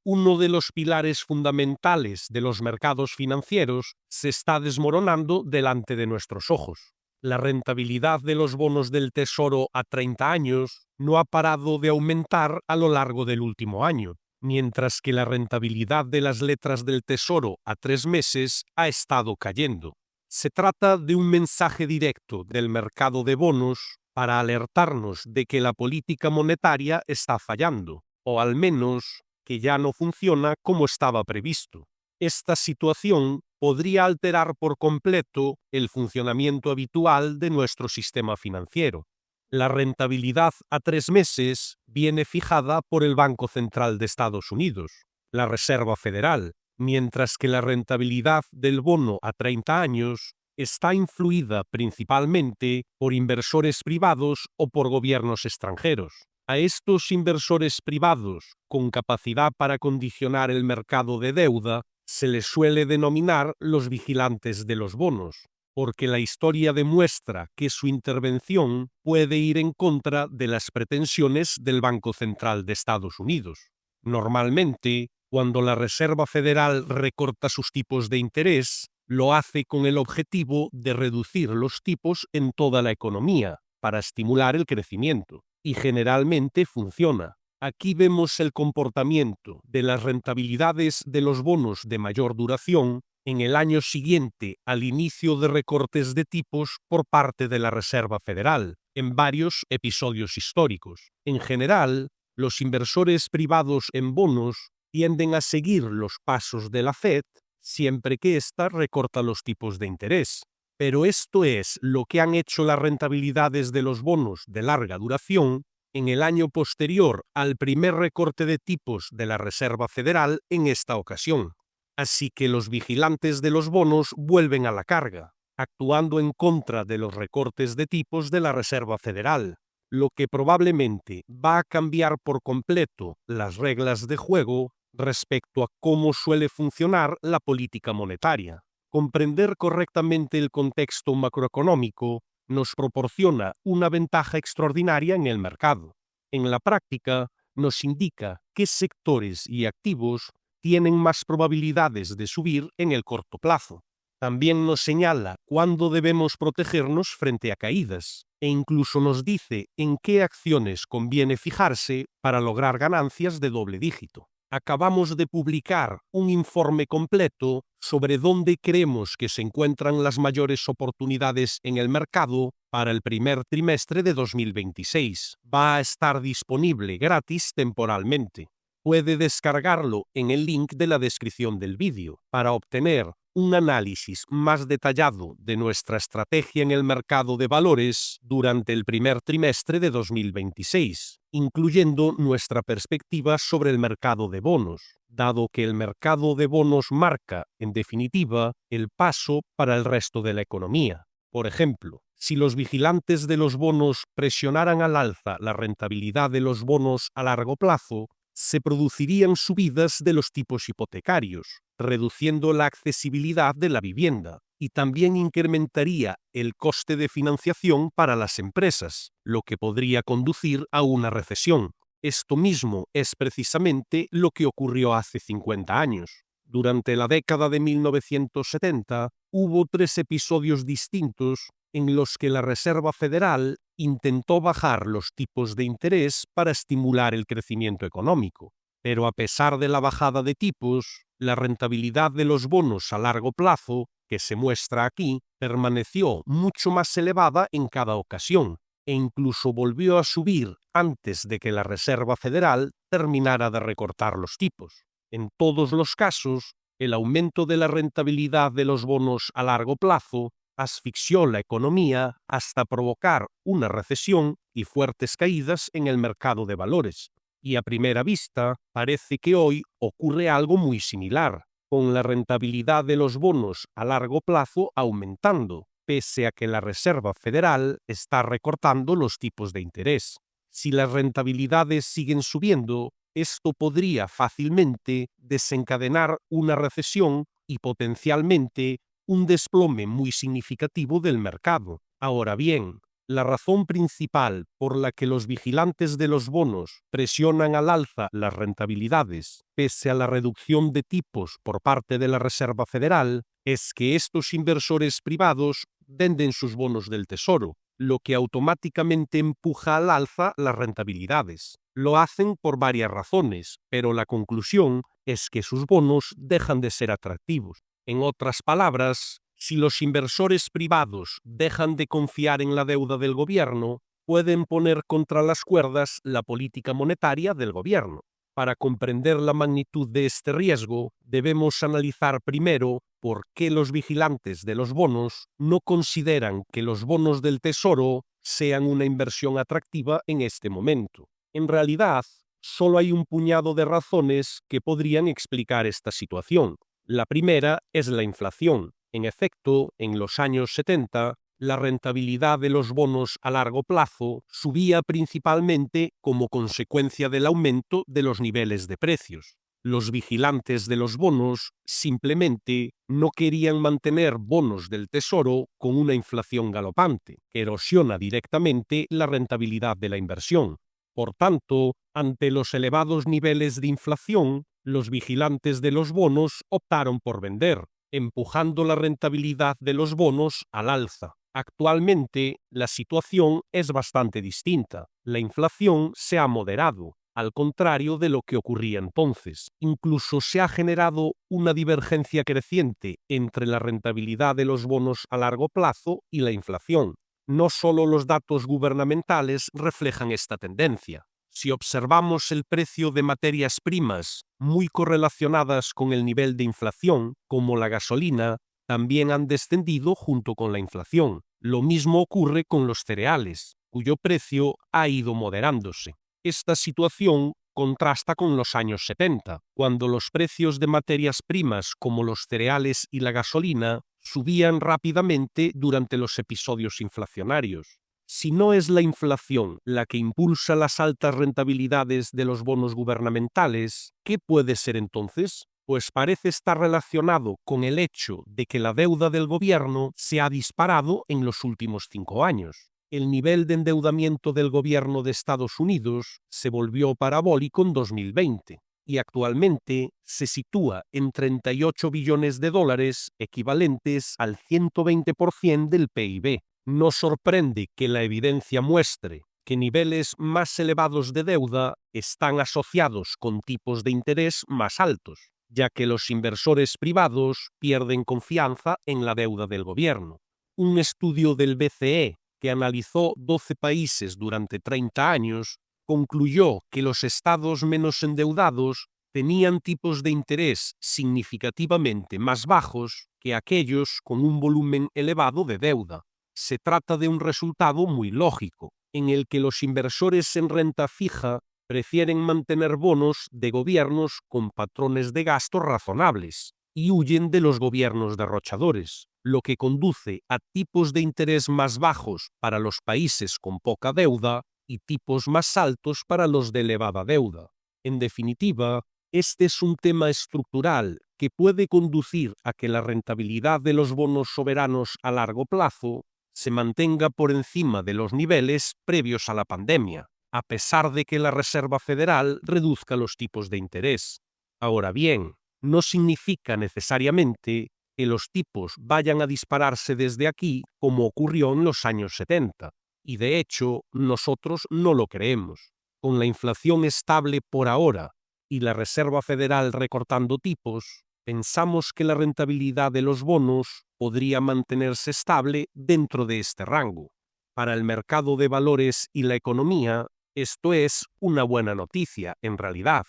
Uno de los pilares fundamentales de los mercados financieros se está desmoronando delante de nuestros ojos. La rentabilidad de los bonos del Tesoro a 30 años no ha parado de aumentar a lo largo del último año, mientras que la rentabilidad de las letras del Tesoro a 3 meses ha estado cayendo. Se trata de un mensaje directo del mercado de bonos para alertarnos de que la política monetaria está fallando, o al menos que ya no funciona como estaba previsto. Esta situación podría alterar por completo el funcionamiento habitual de nuestro sistema financiero. La rentabilidad a 3 meses viene fijada por el Banco Central de Estados Unidos, la Reserva Federal, mientras que la rentabilidad del bono a 30 años está influida principalmente por inversores privados o por gobiernos extranjeros. A estos inversores privados, con capacidad para condicionar el mercado de deuda, se les suele denominar los vigilantes de los bonos, porque la historia demuestra que su intervención puede ir en contra de las pretensiones del Banco Central de Estados Unidos. Normalmente, cuando la Reserva Federal recorta sus tipos de interés, lo hace con el objetivo de reducir los tipos en toda la economía, para estimular el crecimiento. Y generalmente funciona. Aquí vemos el comportamiento de las rentabilidades de los bonos de mayor duración en el año siguiente al inicio de recortes de tipos por parte de la Reserva Federal, en varios episodios históricos. En general, los inversores privados en bonos tienden a seguir los pasos de la Fed siempre que ésta recorta los tipos de interés. Pero esto es lo que han hecho las rentabilidades de los bonos de larga duración en el año posterior al primer recorte de tipos de la Reserva Federal en esta ocasión. Así que los vigilantes de los bonos vuelven a la carga, actuando en contra de los recortes de tipos de la Reserva Federal, lo que probablemente va a cambiar por completo las reglas de juego respecto a cómo suele funcionar la política monetaria. Comprender correctamente el contexto macroeconómico nos proporciona una ventaja extraordinaria en el mercado. En la práctica, nos indica qué sectores y activos tienen más probabilidades de subir en el corto plazo. También nos señala cuándo debemos protegernos frente a caídas, e incluso nos dice en qué acciones conviene fijarse para lograr ganancias de doble dígito. Acabamos de publicar un informe completo sobre dónde creemos que se encuentran las mayores oportunidades en el mercado para el primer trimestre de 2026. Va a estar disponible gratis temporalmente. Puede descargarlo en el link de la descripción del vídeo para obtener un análisis más detallado de nuestra estrategia en el mercado de valores durante el primer trimestre de 2026, incluyendo nuestra perspectiva sobre el mercado de bonos, dado que el mercado de bonos marca, en definitiva, el paso para el resto de la economía. Por ejemplo, si los vigilantes de los bonos presionaran al alza la rentabilidad de los bonos a largo plazo, se producirían subidas de los tipos hipotecarios, reduciendo la accesibilidad de la vivienda, y también incrementaría el coste de financiación para las empresas, lo que podría conducir a una recesión. Esto mismo es precisamente lo que ocurrió hace 50 años. Durante la década de 1970, hubo 3 episodios distintos en los que la Reserva Federal intentó bajar los tipos de interés para estimular el crecimiento económico. Pero a pesar de la bajada de tipos, la rentabilidad de los bonos a largo plazo, que se muestra aquí, permaneció mucho más elevada en cada ocasión, e incluso volvió a subir antes de que la Reserva Federal terminara de recortar los tipos. En todos los casos, el aumento de la rentabilidad de los bonos a largo plazo asfixió la economía hasta provocar una recesión y fuertes caídas en el mercado de valores. Y a primera vista, parece que hoy ocurre algo muy similar, con la rentabilidad de los bonos a largo plazo aumentando, pese a que la Reserva Federal está recortando los tipos de interés. Si las rentabilidades siguen subiendo, esto podría fácilmente desencadenar una recesión y potencialmente un desplome muy significativo del mercado. Ahora bien, La razón principal por la que los vigilantes de los bonos presionan al alza las rentabilidades, pese a la reducción de tipos por parte de la Reserva Federal, es que estos inversores privados venden sus bonos del Tesoro, lo que automáticamente empuja al alza las rentabilidades. Lo hacen por varias razones, pero la conclusión es que sus bonos dejan de ser atractivos. En otras palabras, si los inversores privados dejan de confiar en la deuda del gobierno, pueden poner contra las cuerdas la política monetaria del gobierno. Para comprender la magnitud de este riesgo, debemos analizar primero por qué los vigilantes de los bonos no consideran que los bonos del Tesoro sean una inversión atractiva en este momento. En realidad, solo hay un puñado de razones que podrían explicar esta situación. La primera es la inflación. En efecto, en los años 70, la rentabilidad de los bonos a largo plazo subía principalmente como consecuencia del aumento de los niveles de precios. Los vigilantes de los bonos simplemente no querían mantener bonos del Tesoro con una inflación galopante, que erosiona directamente la rentabilidad de la inversión. Por tanto, ante los elevados niveles de inflación, los vigilantes de los bonos optaron por vender, empujando la rentabilidad de los bonos al alza. Actualmente, la situación es bastante distinta. La inflación se ha moderado, al contrario de lo que ocurría entonces. Incluso se ha generado una divergencia creciente entre la rentabilidad de los bonos a largo plazo y la inflación. No solo los datos gubernamentales reflejan esta tendencia. Si observamos el precio de materias primas muy correlacionadas con el nivel de inflación, como la gasolina, también han descendido junto con la inflación. Lo mismo ocurre con los cereales, cuyo precio ha ido moderándose. Esta situación contrasta con los años 70, cuando los precios de materias primas como los cereales y la gasolina subían rápidamente durante los episodios inflacionarios. Si no es la inflación la que impulsa las altas rentabilidades de los bonos gubernamentales, ¿qué puede ser entonces? Pues parece estar relacionado con el hecho de que la deuda del gobierno se ha disparado en los últimos 5 años. El nivel de endeudamiento del gobierno de Estados Unidos se volvió parabólico en 2020 y actualmente se sitúa en 38 billones de dólares, equivalentes al 120% del PIB. No sorprende que la evidencia muestre que niveles más elevados de deuda están asociados con tipos de interés más altos, ya que los inversores privados pierden confianza en la deuda del gobierno. Un estudio del BCE, que analizó 12 países durante 30 años, concluyó que los estados menos endeudados tenían tipos de interés significativamente más bajos que aquellos con un volumen elevado de deuda. Se trata de un resultado muy lógico, en el que los inversores en renta fija prefieren mantener bonos de gobiernos con patrones de gasto razonables y huyen de los gobiernos derrochadores, lo que conduce a tipos de interés más bajos para los países con poca deuda y tipos más altos para los de elevada deuda. En definitiva, este es un tema estructural que puede conducir a que la rentabilidad de los bonos soberanos a largo plazo se mantenga por encima de los niveles previos a la pandemia, a pesar de que la Reserva Federal reduzca los tipos de interés. Ahora bien, no significa necesariamente que los tipos vayan a dispararse desde aquí como ocurrió en los años 70, y de hecho nosotros no lo creemos. Con la inflación estable por ahora y la Reserva Federal recortando tipos, pensamos que la rentabilidad de los bonos podría mantenerse estable dentro de este rango. Para el mercado de valores y la economía, esto es una buena noticia, en realidad.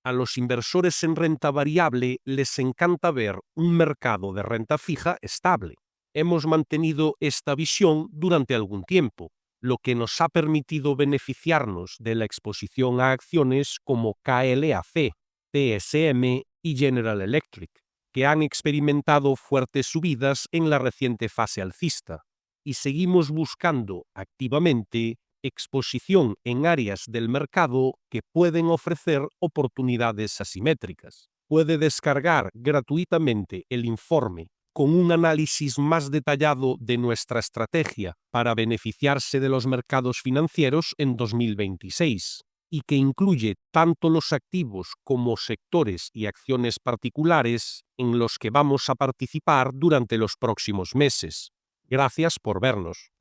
A los inversores en renta variable les encanta ver un mercado de renta fija estable. Hemos mantenido esta visión durante algún tiempo, lo que nos ha permitido beneficiarnos de la exposición a acciones como KLAC, TSM y General Electric, que han experimentado fuertes subidas en la reciente fase alcista, y seguimos buscando activamente exposición en áreas del mercado que pueden ofrecer oportunidades asimétricas. Puede descargar gratuitamente el informe con un análisis más detallado de nuestra estrategia para beneficiarse de los mercados financieros en 2026, y que incluye tanto los activos como sectores y acciones particulares en los que vamos a participar durante los próximos meses. Gracias por vernos.